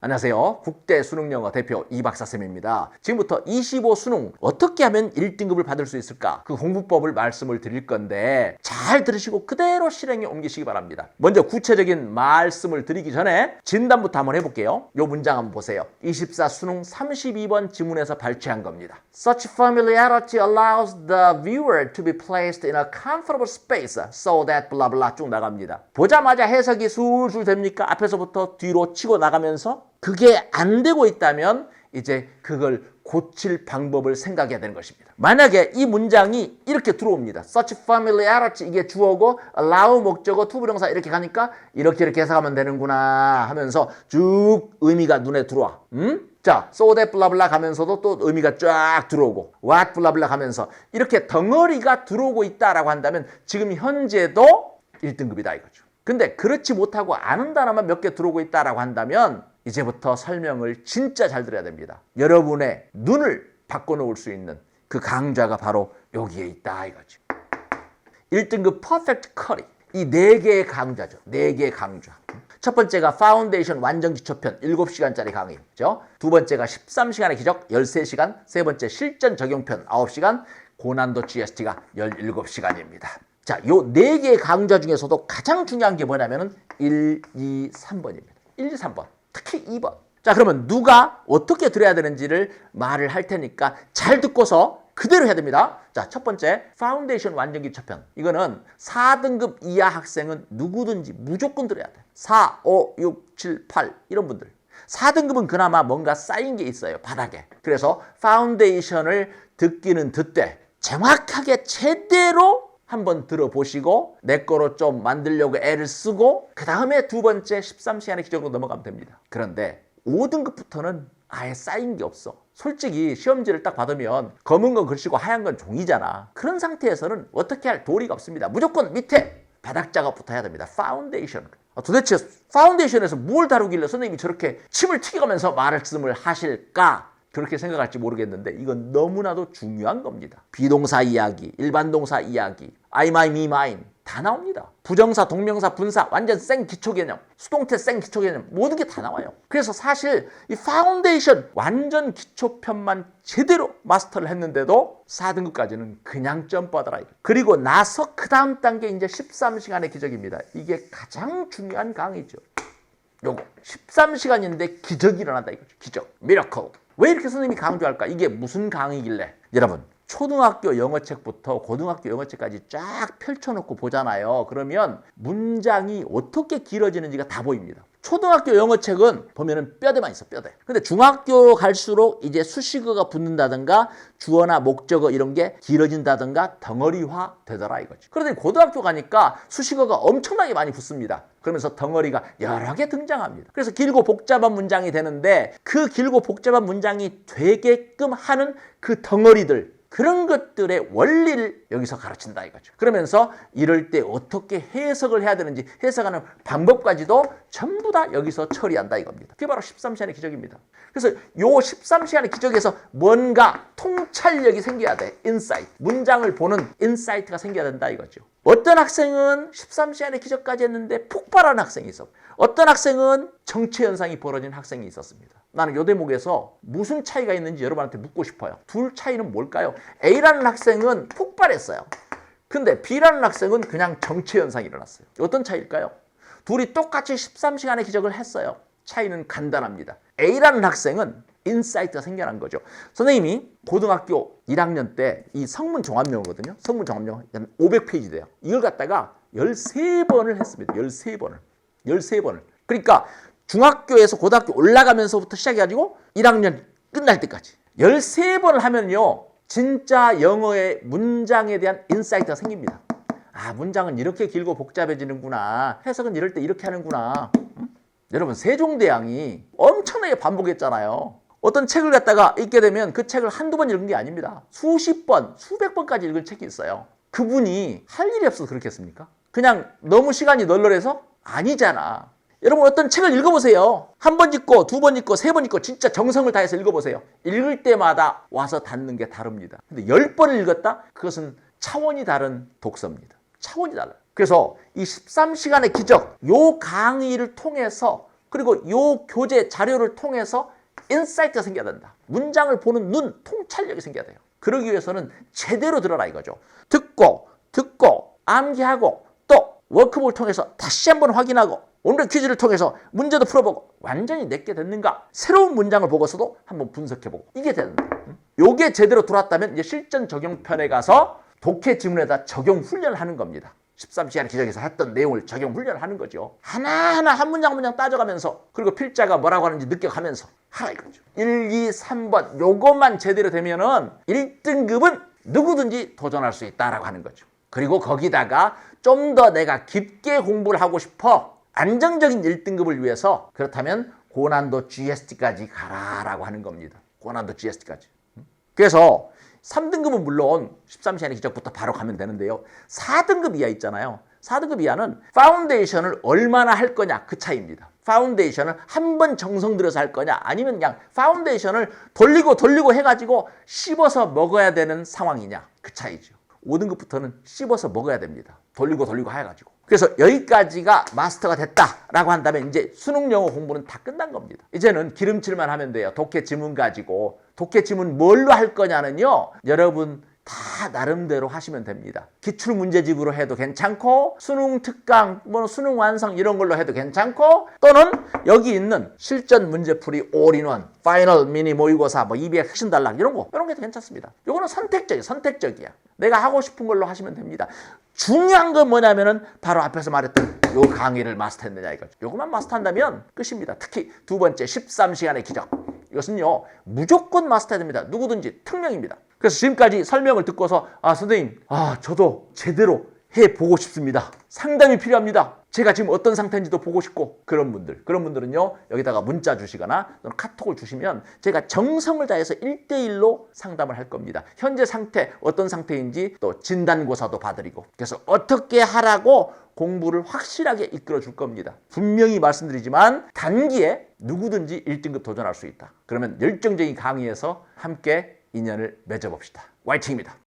안녕하세요. 국대 수능영어 대표 이박사쌤입니다. 지금부터 25 수능 어떻게 하면 1등급을 받을 수 있을까? 그 공부법을 말씀을 드릴 건데 잘 들으시고 그대로 실행에 옮기시기 바랍니다. 먼저 구체적인 말씀을 드리기 전에 진단부터 한번 해볼게요. 요 문장 한번 보세요. 24 수능 32번 지문에서 발췌한 겁니다. Such familiarity allows the viewer to be placed in a comfortable space so that blah blah 쭉 나갑니다. 보자마자 해석이 술술 됩니까? 앞에서부터 뒤로 치고 나가면서 그게 안 되고 있다면 이제 그걸 고칠 방법을 생각해야 되는 것입니다. 만약에 이 문장이 이렇게 들어옵니다. Such familiarity 이게 주어고 allow 목적어 투부정사 이렇게 가니까 이렇게 해석하면 되는구나 하면서 쭉 의미가 눈에 들어와. 자, so that blah blah 가면서도 또 의미가 쫙 들어오고 what blah blah 가면서 이렇게 덩어리가 들어오고 있다라고 한다면 지금 현재도 1등급이다 이거죠. 근데 그렇지 못하고 아는 단어만 몇 개 들어오고 있다라고 한다면 이제부터 설명을 진짜 잘 들어야 됩니다. 여러분의 눈을 바꿔놓을 수 있는 그 강좌가 바로 여기에 있다 이거죠. 1등급 퍼펙트 커리. 이 4개의 강좌죠. 4개의 강좌. 첫 번째가 파운데이션 완전 기초편 7시간짜리 강의죠. 두 번째가 13시간의 기적 13시간. 세 번째 실전 적용편 9시간. 고난도 GST가 17시간입니다. 자, 요 4개의 강좌 중에서도 가장 중요한 게 뭐냐면은 1, 2, 3번입니다. 1, 2, 3번. 특히 2번. 자, 그러면 누가 어떻게 들어야 되는지를 말을 할 테니까 잘 듣고서 그대로 해야 됩니다. 자, 첫 번째 파운데이션 완전 기초편. 이거는 4등급 이하 학생은 누구든지 무조건 들어야 돼. 4, 5, 6, 7, 8 이런 분들. 4등급은 그나마 뭔가 쌓인 게 있어요. 바닥에. 그래서 파운데이션을 듣기는 듣되 정확하게 제대로 한번 들어보시고 내 거로 좀 만들려고 애를 쓰고 그 다음에 두 번째 13시간의 기적으로 넘어가면 됩니다. 그런데 5등급부터는 아예 쌓인 게 없어. 솔직히 시험지를 딱 받으면 검은 건 글씨고 하얀 건 종이잖아. 그런 상태에서는 어떻게 할 도리가 없습니다. 무조건 밑에 바닥 작업부터 해야 됩니다. 파운데이션. 도대체 파운데이션에서 뭘 다루길래 선생님이 저렇게 침을 튀겨가면서 말씀을 하실까? 그렇게 생각할지 모르겠는데 이건 너무나도 중요한 겁니다. 비동사 이야기, 일반 동사 이야기, I, my, me, mine 다 나옵니다. 부정사, 동명사, 분사 완전 생 기초 개념, 수동태 생 기초 개념 모든 게 다 나와요. 그래서 사실 이 파운데이션 완전 기초편만 제대로 마스터를 했는데도 4등급까지는 그냥 점프하더라. 그리고 나서 그 다음 단계 이제 13시간의 기적입니다. 이게 가장 중요한 강의죠. 요거 13시간인데 기적이 일어난다 이거죠. 기적, 미라클. 왜 이렇게 선생님이 강조할까? 이게 무슨 강의길래? 여러분, 초등학교 영어책부터 고등학교 영어책까지 쫙 펼쳐놓고 보잖아요. 그러면 문장이 어떻게 길어지는지가 다 보입니다. 초등학교 영어책은 보면은 뼈대만 있어, 뼈대. 근데 중학교 갈수록 이제 수식어가 붙는다든가 주어나 목적어 이런 게 길어진다든가 덩어리화 되더라 이거지. 그런데 고등학교 가니까 수식어가 엄청나게 많이 붙습니다. 그러면서 덩어리가 여러 개 등장합니다. 그래서 길고 복잡한 문장이 되는데 그 길고 복잡한 문장이 되게끔 하는 그 덩어리들 그런 것들의 원리를 여기서 가르친다 이거죠. 그러면서 이럴 때 어떻게 해석을 해야 되는지 해석하는 방법까지도 전부 다 여기서 처리한다 이겁니다. 그게 바로 13시간의 기적입니다. 그래서 요 13시간의 기적에서 뭔가 통찰력이 생겨야 돼. 인사이트. 문장을 보는 인사이트가 생겨야 된다 이거죠. 어떤 학생은 13시간의 기적까지 했는데 폭발하는 학생이 있어. 어떤 학생은 정체 현상이 벌어진 학생이 있었습니다. 나는 이 대목에서 무슨 차이가 있는지 여러분한테 묻고 싶어요. 둘 차이는 뭘까요? A라는 학생은 폭발했어요. 근데 B라는 학생은 그냥 정체 현상이 일어났어요. 어떤 차이일까요? 둘이 똑같이 13시간의 기적을 했어요. 차이는 간단합니다. A라는 학생은 인사이트가 생겨난 거죠. 선생님이 고등학교 1학년 때 이 성문 종합영어거든요. 성문 종합영어 한 500페이지 돼요. 이걸 갖다가 13번을 했습니다. 13번을. 그러니까 중학교에서 고등학교 올라가면서부터 시작해가지고 1학년 끝날 때까지 13번을 하면요. 진짜 영어의 문장에 대한 인사이트가 생깁니다. 아, 문장은 이렇게 길고 복잡해지는구나. 해석은 이럴 때 이렇게 하는구나. 여러분, 세종대왕이 엄청나게 반복했잖아요. 어떤 책을 갖다가 읽게 되면 그 책을 한두 번 읽은 게 아닙니다. 수십 번, 수백 번까지 읽은 책이 있어요. 그분이 할 일이 없어서 그렇게 했습니까? 그냥 너무 시간이 널널해서? 아니잖아. 여러분 어떤 책을 읽어보세요. 한 번 읽고 두 번 읽고 세 번 읽고 진짜 정성을 다해서 읽어보세요. 읽을 때마다 와서 닿는 게 다릅니다. 근데 10번을 읽었다? 그것은 차원이 다른 독서입니다. 차원이 달라요. 그래서 이 13시간의 기적, 요 강의를 통해서 그리고 요 교재 자료를 통해서 인사이트가 생겨야 된다. 문장을 보는 눈, 통찰력이 생겨야 돼요. 그러기 위해서는 제대로 들어라 이거죠. 듣고 암기하고 또 워크북을 통해서 다시 한번 확인하고 오늘의 퀴즈를 통해서 문제도 풀어보고 완전히 내게 됐는가? 새로운 문장을 보고서도 한번 분석해보고 이게 된다. 요게 제대로 들어왔다면 이제 실전 적용편에 가서 독해 지문에다 적용 훈련을 하는 겁니다. 13시간의 기적에서 했던 내용을 적용 훈련을 하는 거죠. 하나하나 한 문장 한 문장 따져가면서 그리고 필자가 뭐라고 하는지 느껴가면서 하라 이거죠. 1, 2, 3번 요것만 제대로 되면은 1등급은 누구든지 도전할 수 있다라고 하는 거죠. 그리고 거기다가 좀 더 내가 깊게 공부를 하고 싶어 안정적인 1등급을 위해서 그렇다면 고난도 GST까지 가라라고 하는 겁니다. 고난도 GST까지. 그래서 3등급은 물론 13시간의 기적부터 바로 가면 되는데요. 4등급 이하 있잖아요. 4등급 이하는 파운데이션을 얼마나 할 거냐 그 차이입니다. 파운데이션을 한 번 정성 들여서 할 거냐 아니면 그냥 파운데이션을 돌리고 해가지고 씹어서 먹어야 되는 상황이냐 그 차이죠. 5등급부터는 씹어서 먹어야 됩니다. 돌리고 해가지고. 그래서 여기까지가 마스터가 됐다라고 한다면 이제 수능 영어 공부는 다 끝난 겁니다. 이제는 기름칠만 하면 돼요. 독해 지문 가지고. 독해 지문 뭘로 할 거냐는요. 여러분 다 나름대로 하시면 됩니다. 기출문제집으로 해도 괜찮고 수능 특강, 수능 완성 이런 걸로 해도 괜찮고 또는 여기 있는 실전 문제풀이 올인원, 파이널 미니 모의고사, 200 핵심 단락 이런 게 괜찮습니다. 요거는 선택적이야. 내가 하고 싶은 걸로 하시면 됩니다. 중요한 건 뭐냐면은 바로 앞에서 말했던 요 강의를 마스터했느냐 이거죠. 요것만 마스터한다면 끝입니다. 특히 두 번째 13시간의 기적. 이것은요 무조건 마스터해야 됩니다. 누구든지 특명입니다. 그래서 지금까지 설명을 듣고서 선생님 저도 제대로 해보고 싶습니다. 상담이 필요합니다. 제가 지금 어떤 상태인지도 보고 싶고 그런 분들은요 여기다가 문자 주시거나 또는 카톡을 주시면 제가 정성을 다해서 1대1로 상담을 할 겁니다. 현재 상태 어떤 상태인지 또 진단고사도 봐드리고 그래서 어떻게 하라고 공부를 확실하게 이끌어 줄 겁니다. 분명히 말씀드리지만 단기에 누구든지 1등급 도전할 수 있다. 그러면 열정적인 강의에서 함께 인연을 맺어봅시다. 화이팅입니다.